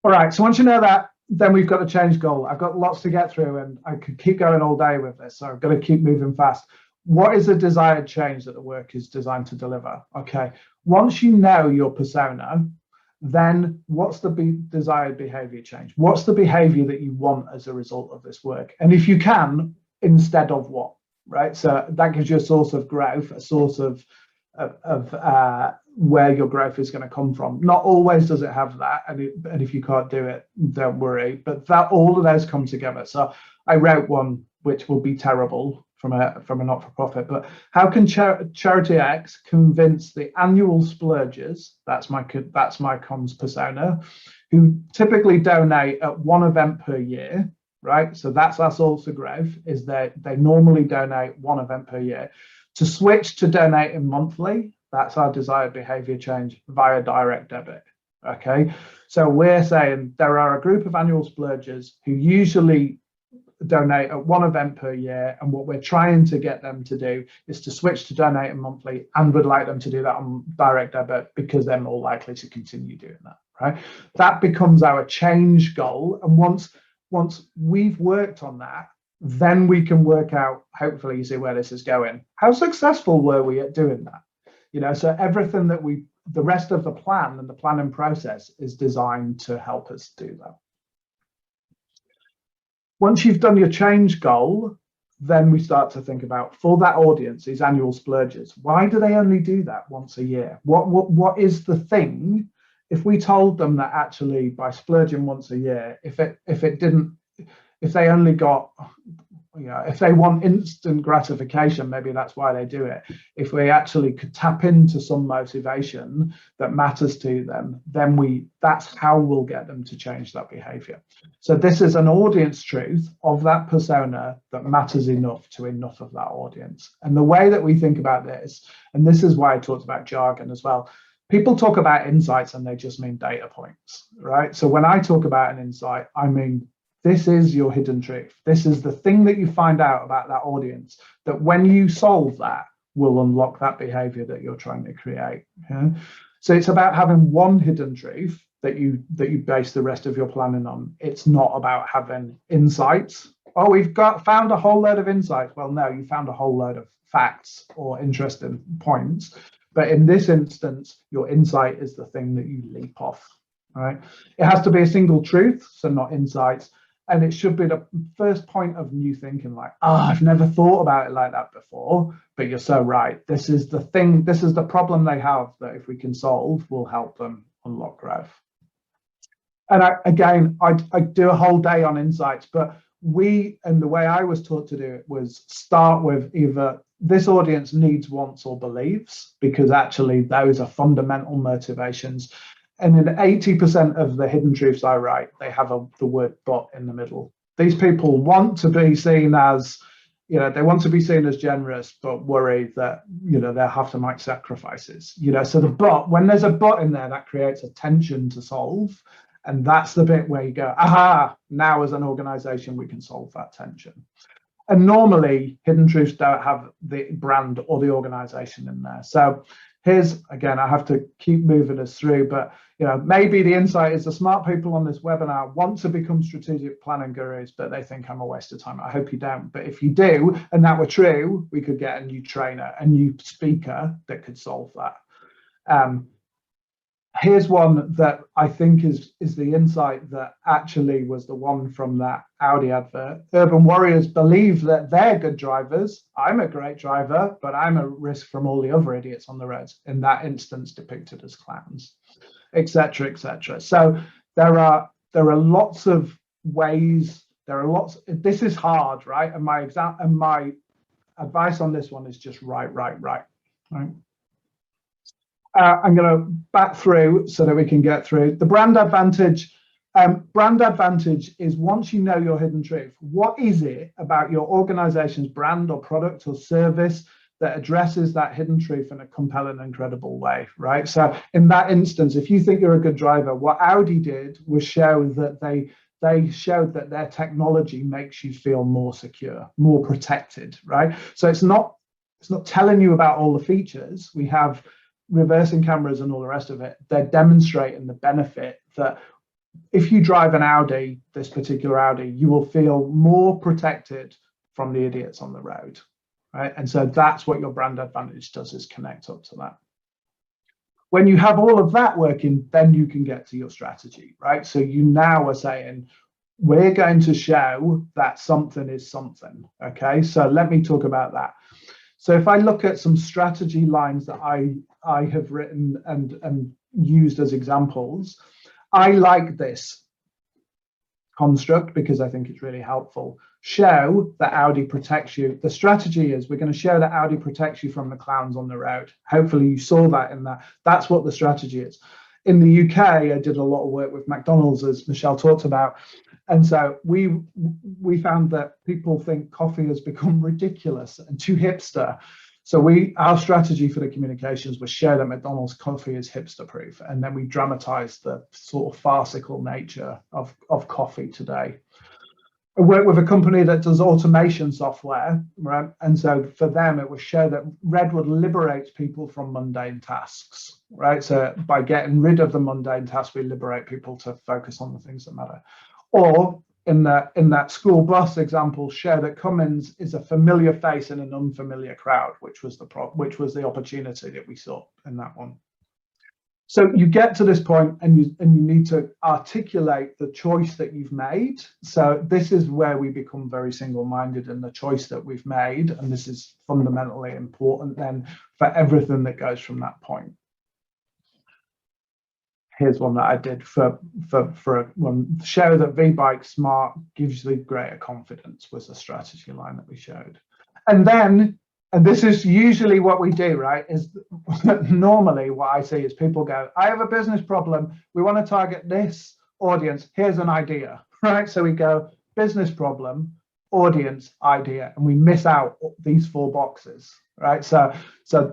All right. So once you know that, then we've got a change goal. I've got lots to get through, and I could keep going all day with this. So I've got to keep moving fast. What is the desired change that the work is designed to deliver? Okay, once you know your persona, then what's the desired behavior change? What's the behavior that you want as a result of this work? And if you can, instead of what, right? So that gives you a source of growth, a source of where your growth is going to come from. Not always does it have that, and if you can't do it, don't worry. But that all of those come together. So I wrote one which will be terrible from a not-for-profit, but how can Charity X convince the annual splurgers, that's my comms persona, who typically donate at 1 event per year, right? So that's our source of growth, is that they normally donate 1 event per year, to switch to donating monthly. That's our desired behavior change via direct debit. Okay, so we're saying there are a group of annual splurgers who usually donate at 1 event per year, and what we're trying to get them to do is to switch to donating monthly, and would like them to do that on direct debit because they're more likely to continue doing that, right? That becomes our change goal, and once we've worked on that, then we can work out, hopefully you see where this is going, how successful were we at doing that? You know, so everything that we the rest of the plan and the planning process is designed to help us do that. Once you've done your change goal, then we start to think about, for that audience, these annual splurgers, why do they only do that once a year? What is the thing? If we told them that actually by splurging once a year, if they only got, if they want instant gratification, maybe that's why they do it. If we actually could tap into some motivation that matters to them, then that's how we'll get them to change that behavior. So this is an audience truth of that persona that matters enough to enough of that audience. And the way that we think about this, and this is why I talked about jargon as well, people talk about insights and they just mean data points, right? So when I talk about an insight, I mean, this is your hidden truth. This is the thing that you find out about that audience, that when you solve that, will unlock that behavior that you're trying to create. Okay? So it's about having one hidden truth that you base the rest of your planning on. It's not about having insights. Oh, we've found a whole load of insights. Well, no, you found a whole load of facts or interesting points. But in this instance, your insight is the thing that you leap off. Right? It has to be a single truth, so not insights. And it should be the first point of new thinking, like, I've never thought about it like that before, but you're so right. This is the thing, this is the problem they have that if we can solve, will help them unlock growth. And I do a whole day on insights, but and the way I was taught to do it was start with either this audience needs, wants, or believes, because actually those are fundamental motivations. And in 80% of the hidden truths I write, they have the word but in the middle. These people want to be seen as, they want to be seen as generous, but worry that, they'll have to make sacrifices. So the but, when there's a but in there, that creates a tension to solve. And that's the bit where you go, aha, now as an organization, we can solve that tension. And normally, hidden truths don't have the brand or the organization in there. So here's, again, I have to keep moving us through, but maybe the insight is the smart people on this webinar want to become strategic planning gurus, but they think I'm a waste of time. I hope you don't. But if you do, and that were true, we could get a new trainer, a new speaker that could solve that. Here's one that I think is the insight that actually was the one from that Audi advert. Urban warriors believe that they're good drivers. I'm a great driver, but I'm at risk from all the other idiots on the roads, in that instance depicted as clowns, etc., etc. So there are lots of ways. This is hard, right? And my advice on this one is just right. I'm going to back through so that we can get through the brand advantage. Brand advantage is, once you know your hidden truth, what is it about your organization's brand or product or service that addresses that hidden truth in a compelling and credible way, right? So in that instance, if you think you're a good driver, what Audi did was show that they showed that their technology makes you feel more secure, more protected, right? So it's not telling you about all the features. We have reversing cameras and all the rest of it. They're demonstrating the benefit that if you drive an Audi, this particular Audi, you will feel more protected from the idiots on the road, right? And so that's what your brand advantage does, is connect up to that. When you have all of that working, then you can get to your strategy, right? So you now are saying, we're going to show that something is something, okay? So let me talk about that. So if I look at some strategy lines that I have written and used as examples, I like this construct because I think it's really helpful. Show that Audi protects you. The strategy is, we're going to show that Audi protects you from the clowns on the road. Hopefully you saw that in that. That's what the strategy is. In the UK, I did a lot of work with McDonald's, as Michelle talked about. And so we found that people think coffee has become ridiculous and too hipster. So our strategy for the communications was show that McDonald's coffee is hipster proof. And then we dramatized the sort of farcical nature of coffee today. I work with a company that does automation software, right? And so for them, it was show that Redwood liberates people from mundane tasks, right? So by getting rid of the mundane tasks, we liberate people to focus on the things that matter. Or in that school bus example, show that Cummins is a familiar face in an unfamiliar crowd, which was the opportunity that we saw in that one. So you get to this point and you need to articulate the choice that you've made. So this is where we become very single-minded in the choice that we've made, and this is fundamentally important then for everything that goes from that point. Here's one that I did for one. Show that V-Bike Smart gives you greater confidence was the strategy line that we showed. And then, and this is usually what we do, right, is normally what I see is people go, I have a business problem. We want to target this audience. Here's an idea, right? So we go business problem, audience, idea, and we miss out these 4 boxes, right? So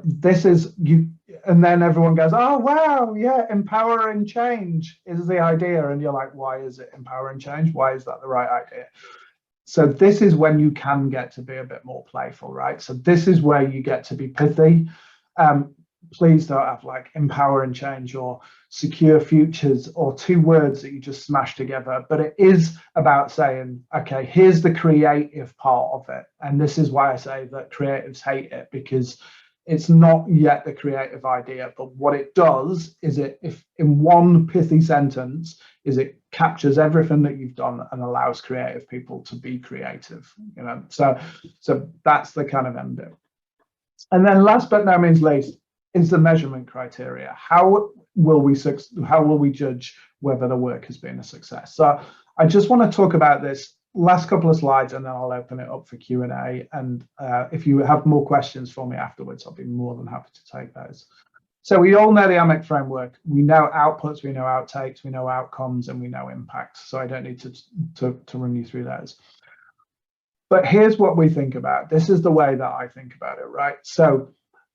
this is you, and then everyone goes, oh wow, yeah, empowering change is the idea, and you're like, why is it empowering change? Why is that the right idea? So this is when you can get to be a bit more playful, right? So this is where you get to be pithy. Please don't have like empower and change or secure futures or 2 words that you just smash together, but it is about saying, okay, here's the creative part of it. And this is why I say that creatives hate it, because it's not yet the creative idea, but what it does is if in one pithy sentence is it captures everything that you've done and allows creative people to be creative, you know. So that's the kind of end bit. And then last but no means least is the measurement criteria. How will we judge whether the work has been a success? So I just want to talk about this last couple of slides, and then I'll open it up for Q&A. And if you have more questions for me afterwards, I'll be more than happy to take those. So we all know the AMEC framework. We know outputs, we know outtakes, we know outcomes, and we know impacts. So I don't need to run you through those. But here's what we think about. This is the way that I think about it, right? So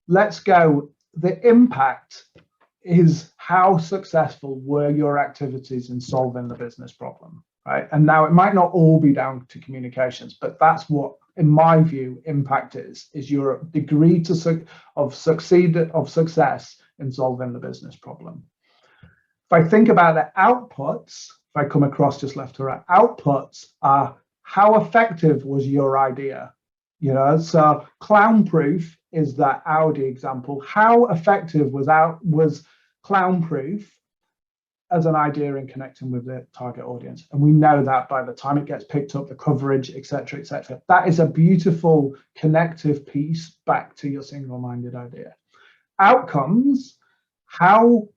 let's go. The impact is how successful were your activities in solving the business problem, right? And now it might not all be down to communications, but that's what, in my view, impact is your degree of success in solving the business problem. If I think about the outputs, if I come across just left to right, outputs are how effective was your idea? You know, so clown-proof is that Audi example. How effective was clown-proof as an idea in connecting with the target audience? And we know that by the time it gets picked up, the coverage, etc., etc. That is a beautiful connective piece back to your single-minded idea. Outcomes, how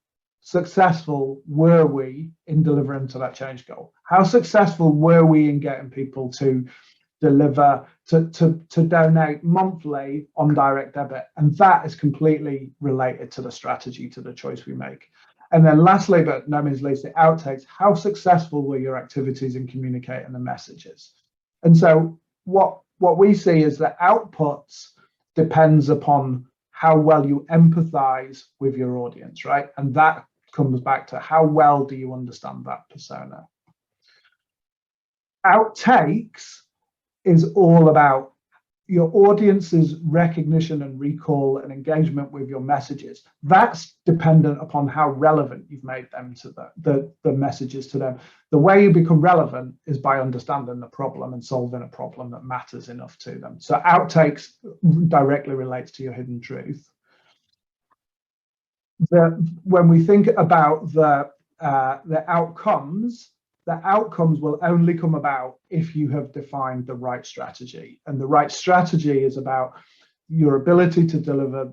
successful were we in delivering to that change goal? How successful were we in getting people to deliver, to donate monthly on direct debit? And that is completely related to the strategy, to the choice we make. And then lastly, but no means least, the outtakes, how successful were your activities in communicating the messages? And so what we see is that outputs depends upon how well you empathize with your audience, right? And that comes back to how well do you understand that persona. Outtakes is all about your audience's recognition and recall and engagement with your messages. That's dependent upon how relevant you've made them to the messages to them. The way you become relevant is by understanding the problem and solving a problem that matters enough to them. So outtakes directly relates to your hidden truth. When we think about the outcomes will only come about if you have defined the right strategy. And the right strategy is about your ability to deliver.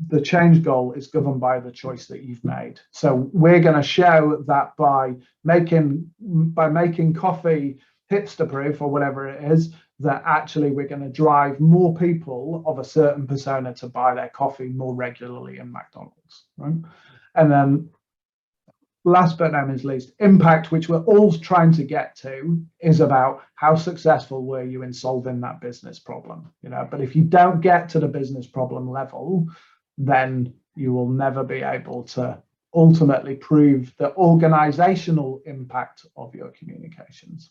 The change goal is governed by the choice that you've made. So we're going to show that by making coffee hipster proof or whatever it is, that actually we're going to drive more people of a certain persona to buy their coffee more regularly in McDonald's, right? And then last but not least, impact, which we're all trying to get to, is about how successful were you in solving that business problem, you know. But if you don't get to the business problem level, then you will never be able to ultimately prove the organizational impact of your communications.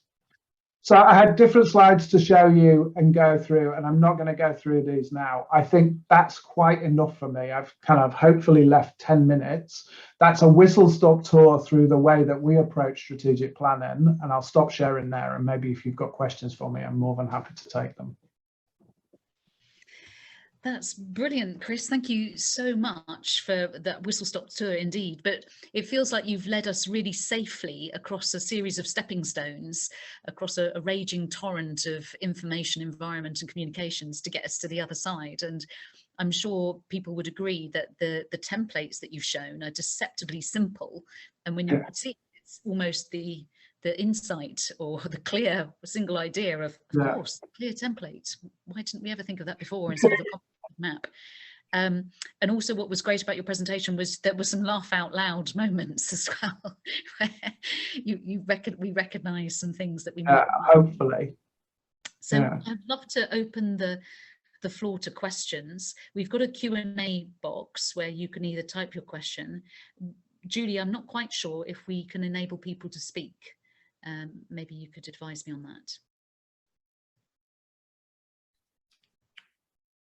So I had different slides to show you and go through, and I'm not going to go through these now. I think that's quite enough for me. I've kind of hopefully left 10 minutes. That's a whistle-stop tour through the way that we approach strategic planning, and I'll stop sharing there. And maybe if you've got questions for me, I'm more than happy to take them. That's brilliant, Chris. Thank you so much for that whistle-stop tour indeed. But it feels like you've led us really safely across a series of stepping stones, across a raging torrent of information, environment and communications to get us to the other side. And I'm sure people would agree that the templates that you've shown are deceptively simple. And when you see it, it's almost the insight or the clear single idea of course, clear template. Why didn't we ever think of that before instead of a map? And also what was great about your presentation was there were some laugh out loud moments as well, where we recognize some things that we might hopefully. So I'd love to open the floor to questions. We've got a Q&A box where you can either type your question. Julie, I'm not quite sure if we can enable people to speak. Maybe you could advise me on that.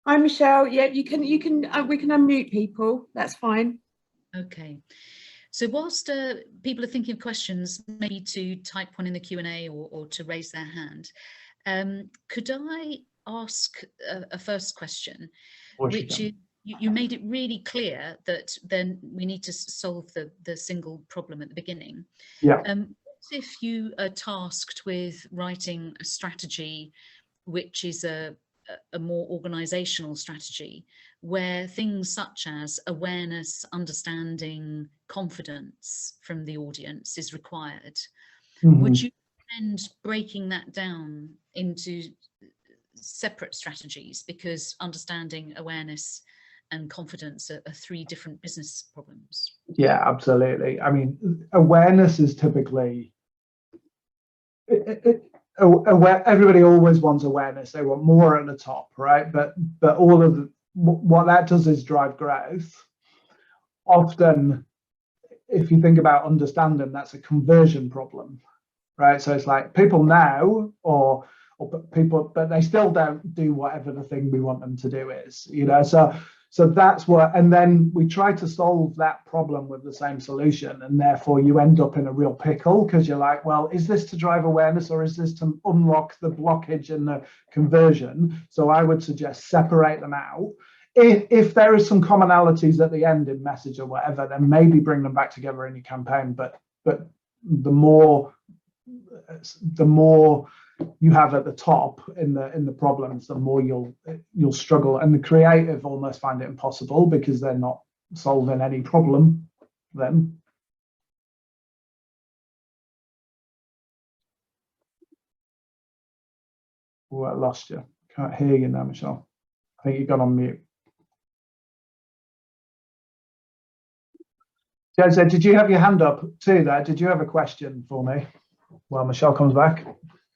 Hi, Michelle. Yeah, we can unmute people. That's fine. Okay. So whilst people are thinking of questions, maybe to type one in the Q&A or to raise their hand, could I ask a first question, which is, you made it really clear that then we need to solve the single problem at the beginning. Yeah. What if you are tasked with writing a strategy, which is a more organizational strategy, where things such as awareness, understanding, confidence from the audience is required? Would you recommend breaking that down into separate strategies, because understanding, awareness and confidence are three different business problems? Yeah, absolutely. I mean, awareness is typically everybody always wants awareness. They want more at the top, right? But all of what that does is drive growth. Often, if you think about understanding, that's a conversion problem, right? So it's like people know, or people, but they still don't do whatever the thing we want them to do is, you know. So that's what, and then we try to solve that problem with the same solution, and therefore you end up in a real pickle, because you're like, well, is this to drive awareness or is this to unlock the blockage in the conversion? So I would suggest separate them out. If there is some commonalities at the end in message or whatever, then maybe bring them back together in your campaign. But the more you have at the top in the problems, the more you'll struggle, and the creative almost find it impossible because they're not solving any problem then. Oh, I lost you. Can't hear you now, Michelle. I think you got on mute. Jose, did you have your hand up too there? Did you have a question for me while Michelle comes back?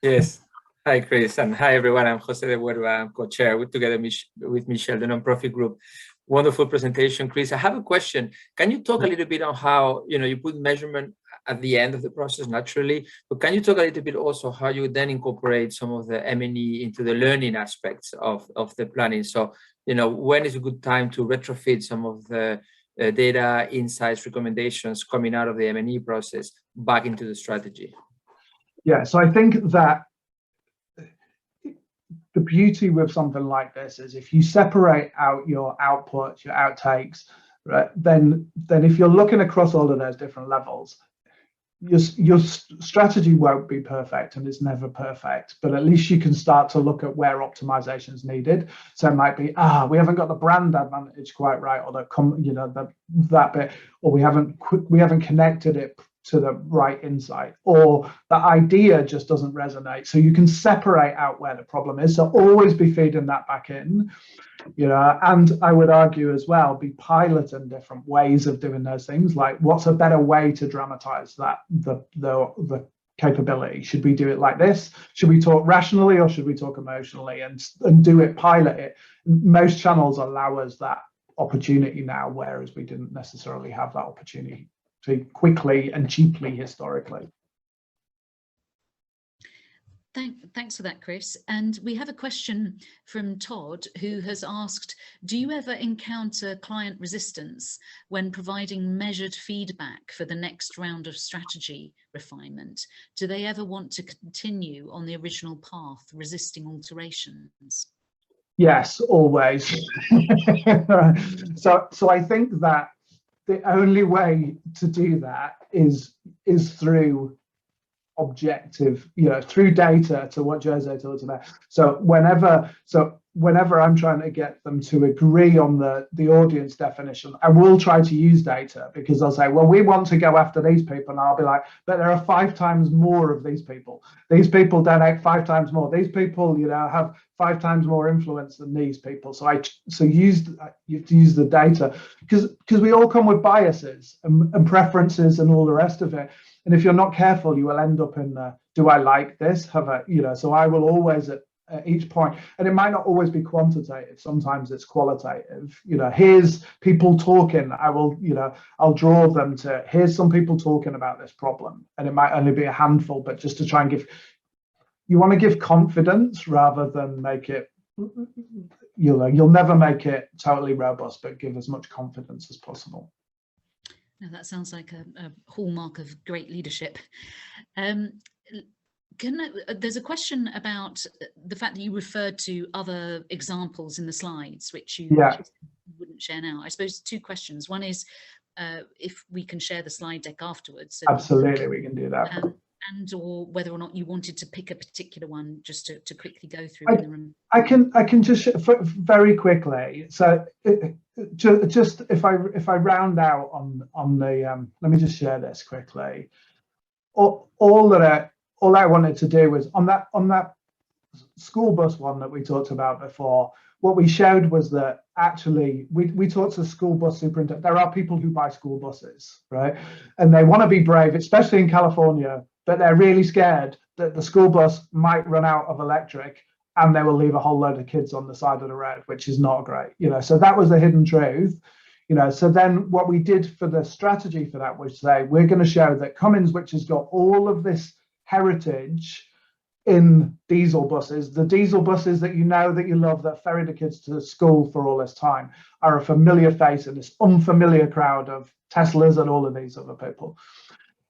Yes. Hi, Chris, and hi, everyone. I'm Jose de Huerva. I'm co-chair together with Michelle, the nonprofit group. Wonderful presentation, Chris. I have a question. Can you talk a little bit on how, you put measurement at the end of the process naturally, but can you talk a little bit also how you then incorporate some of the M&E into the learning aspects of the planning? So, when is a good time to retrofit some of the data, insights, recommendations coming out of the M&E process back into the strategy? Yeah, so I think that the beauty with something like this is if you separate out your outputs, your outtakes, right, then if you're looking across all of those different levels, your strategy won't be perfect, and it's never perfect, but at least you can start to look at where optimization is needed. So it might be, we haven't got the brand advantage quite right, or that bit, or we haven't connected it to the right insight, or the idea just doesn't resonate. So you can separate out where the problem is. So always be feeding that back in, and I would argue as well, be piloting different ways of doing those things. Like, what's a better way to dramatize that, the capability? Should we do it like this? Should we talk rationally, or should we talk emotionally, and do it, pilot it? Most channels allow us that opportunity now, whereas we didn't necessarily have that opportunity quickly and cheaply historically. Thanks for that, Chris. And we have a question from Todd, who has asked, do you ever encounter client resistance when providing measured feedback for the next round of strategy refinement? Do they ever want to continue on the original path, resisting alterations? Yes, always. So I think that the only way to do that is through objective, through data, to what Jose talked about. So whenever I'm trying to get them to agree on the audience definition, I will try to use data, because they'll say, well, we want to go after these people, and I'll be like, but there are 5 times more of these people. These people donate 5 times more. These people, have 5 times more influence than these people. So you have to use the data, because we all come with biases and preferences and all the rest of it. And if you're not careful, you will end up in the, do I like this? So I will always at each point, and it might not always be quantitative. Sometimes it's qualitative. Here's people talking. I'll draw them to, here's some people talking about this problem. And it might only be a handful, but just to try and you want to give confidence rather than make it, you'll never make it totally robust, but give as much confidence as possible. Now, that sounds like a hallmark of great leadership. There's a question about the fact that you referred to other examples in the slides, which you wouldn't share now. I suppose 2 questions. One is if we can share the slide deck afterwards. So absolutely, we can do that. And or whether or not you wanted to pick a particular one just to quickly go through in the room. I can just very quickly. So just if I round out on the let me just share this quickly. All I wanted to do was on that school bus one that we talked about before. What we showed was that actually we talked to school bus superintendent. There are people who buy school buses, right? And they want to be brave, especially in California, but they're really scared that the school bus might run out of electric and they will leave a whole load of kids on the side of the road, which is not great. So that was the hidden truth. So then what we did for the strategy for that was say, we're going to show that Cummins, which has got all of this heritage in diesel buses, the diesel buses that that you love, that ferry the kids to school for all this time, are a familiar face in this unfamiliar crowd of Teslas and all of these other people.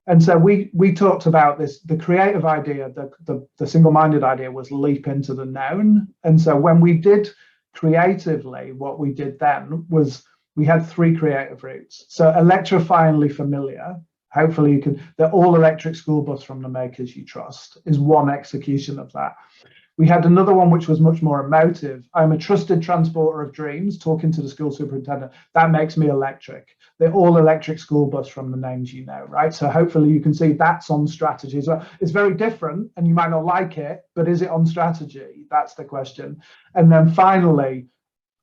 And so we talked about this, the creative idea, the single-minded idea was leap into the known. And so when we did creatively, what we did then was we had 3 creative routes. So electrifyingly familiar, hopefully the all electric school bus from the makers you trust is one execution of that. We had another one which was much more emotive. I'm a trusted transporter of dreams, talking to the school superintendent. That makes me electric. The all electric school bus from the names right? So hopefully you can see that's on strategy as well. It's very different and you might not like it, but is it on strategy? That's the question. And then finally,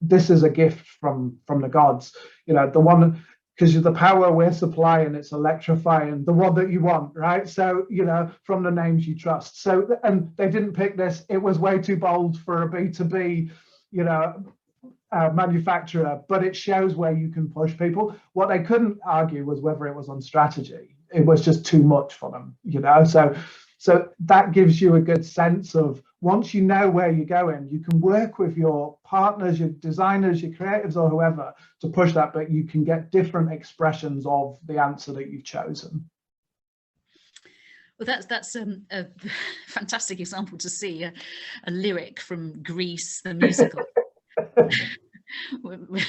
this is a gift from the gods. The one, because the power we're supplying, it's electrifying, the one that you want, right? So, from the names you trust. So, and they didn't pick this. It was way too bold for a B2B, manufacturer, but it shows where you can push people. What they couldn't argue was whether it was on strategy. It was just too much for them, So that gives you a good sense of, once you know where you're going, you can work with your partners, your designers, your creatives, or whoever to push that, but you can get different expressions of the answer that you've chosen. Well, that's a fantastic example to see, a lyric from Grease, the musical.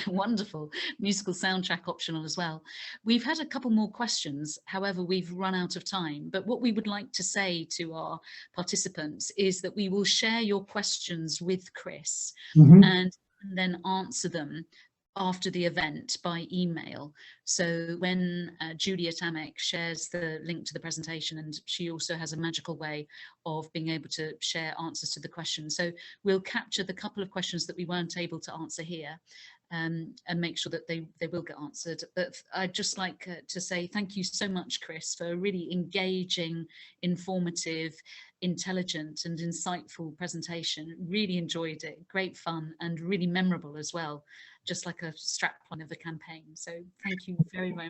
Wonderful musical soundtrack optional as well. We've had a couple more questions, however we've run out of time, but what we would like to say to our participants is that we will share your questions with Chris and then answer them after the event by email. So when Julie at AMEC shares the link to the presentation, and she also has a magical way of being able to share answers to the questions. So we'll capture the couple of questions that we weren't able to answer here and make sure that they will get answered. But I'd just like to say thank you so much, Chris, for a really engaging, informative, intelligent and insightful presentation. Really enjoyed it, great fun and really memorable as well, just like a strapline of the campaign. So thank you very, very much.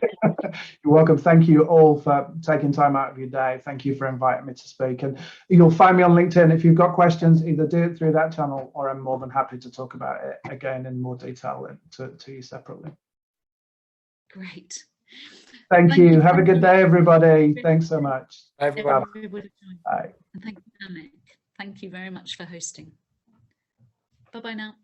You're welcome. Thank you all for taking time out of your day. Thank you for inviting me to speak. And you'll find me on LinkedIn. If you've got questions, either do it through that channel or I'm more than happy to talk about it again in more detail to you separately. Great. Thank you. Have a good day, everybody. Thanks so much. Bye, everyone. Bye. And thank you, AMEC. Thank you very much for hosting. Bye-bye now.